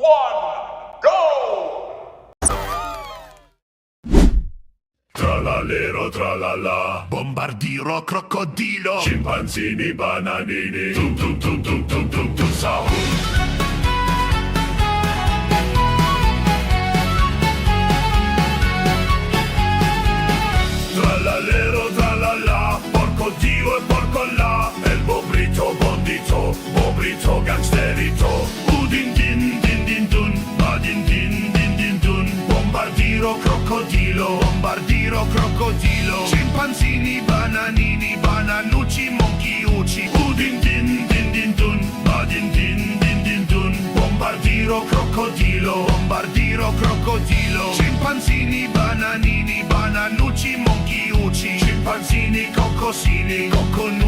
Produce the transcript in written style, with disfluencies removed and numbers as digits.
one, go! Tralalero tralala, bombardiro crocodilo, scimpanzini bananini, tum tum tum tum tum tum tum Sahur. Tralalero tralala, porco dio e porco là, el bobrito gangsterito, udin din din din dun, badin din din din dun, bombardiro crocodilo, scimpanzini bananini, bananucci monchiucci, udin din din din dun, badin din din din dun, bombardiro crocodilo, scimpanzini bananini, bananucci monchiucci, scimpanzini coccosini, cocconucci.